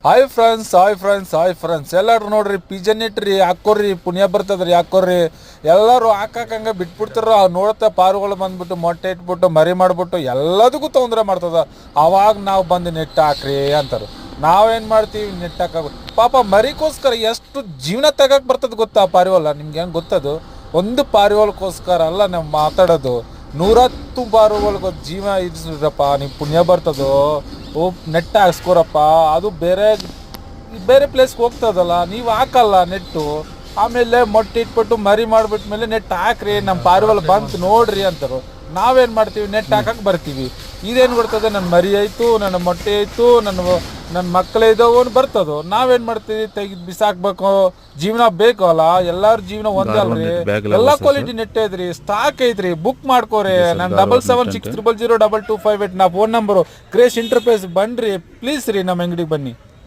Hi friends ಎಲ್ಲರೂ ನೋಡ್ರಿ Pigeon ಇಟ್ರಿ ಹಾಕೋರಿ ಪುಣ್ಯ ಬರ್ತದ್ರಿ ಹಾಕೋರಿ ಎಲ್ಲರೂ ಹಾಕಂಗೆ ಬಿಟ್ಬಿಡ್ತಾರ. ನೋಡ್ತಾ ಪಾರುಗಳು ಬಂದ್ಬಿಟ್ಟು ಮೊಟ್ಟೆ ಇಟ್ಬಿಟ್ಟು ಮರಿ ಮಾಡ್ಬಿಟ್ಟು ಎಲ್ಲದಕ್ಕೂ ತೊಂದರೆ ಮಾಡ್ತದ. ಅವಾಗ ನಾವು ಬಂದು ನೆಟ್ ಹಾಕ್ರಿ ಅಂತಾರೆ. ನಾವೇನು ಮಾಡ್ತೀವಿ, ನೆಟ್ ಹಾಕೋದು ಪಾಪ ಮರಿಗೋಸ್ಕರ ಎಷ್ಟು ಜೀವನ ತೆಗಕ್ಕೆ ಬರ್ತದೆ ಗೊತ್ತಾ ಪಾರಿವಾಳ. ನಿಮ್ಗೆ ಹೆಂಗೆ ಗೊತ್ತದು? ಒಂದು ಪಾರಿವಾಳಕ್ಕೋಸ್ಕರ ಅಲ್ಲ ನಾವು ಮಾತಾಡೋದು, 110 ಪಾರಿವಾಳಕ್ಕೆ ಜೀವ ಇರಿಸ್ರಪ್ಪ, ನೀವು ಪುಣ್ಯ ಬರ್ತದೋ. ನೆಟ್ ಹಾಕ್ಸ್ಕೊರಪ್ಪ. ಅದು ಬೇರೆ ಬೇರೆ ಪ್ಲೇಸ್ಗೆ ಹೋಗ್ತದಲ್ಲ, ನೀವು ಹಾಕಲ್ಲ ನೆಟ್ಟು. ಆಮೇಲೆ ಮೊಟ್ಟೆ ಇಟ್ಬಿಟ್ಟು ಮರಿ ಮಾಡಿಬಿಟ್ಮೇಲೆ ನೆಟ್ ಹಾಕ್ರಿ, ನಮ್ಮ ಪಾರಿವಾಳ ಬಂತು ನೋಡ್ರಿ ಅಂತಾರೆ. ನಾವೇನು ಮಾಡ್ತೀವಿ, ನೆಟ್ ಹಾಕಕ್ಕೆ ಬರ್ತೀವಿ. ಇದೇನು ಬರ್ತದೆ, ನನ್ನ ಮರಿ ಆಯಿತು, ನನ್ನ ಮೊಟ್ಟೆ ಆಯಿತು, ನನ್ನ ಮಕ್ಕಳೇ ಇದ್ದಾವೆ ಬರ್ತದೋ. ನಾವೇನು ಮಾಡ್ತೀವಿ, ತೆಗೆದು ಬಿಸಾಕ್ಬೇಕು. ಜೀವನ ಬೇಕು ಅಲ್ಲ, ಎಲ್ಲರ ಜೀವನ ಒಂದೇ ಅಲ್ರಿ. ಎಲ್ಲ ಕ್ವಾಲಿಟಿ ನೆಟ್ ಐತ್ರಿ, ಸ್ಟಾಕ್ ಐತ್ರಿ, ಬುಕ್ ಮಾಡ್ಕೋರಿ. ನಾನು 7760002225 ನಾ ಫೋನ್ ನಂಬರು. ಕ್ರೇಶ್ ಇಂಟರ್ಫೇಸ್ ಬನ್ನಿರಿ ಪ್ಲೀಸ್ ರೀ, ನಮ್ಮ ಅಂಗಡಿಗೆ ಬನ್ನಿ.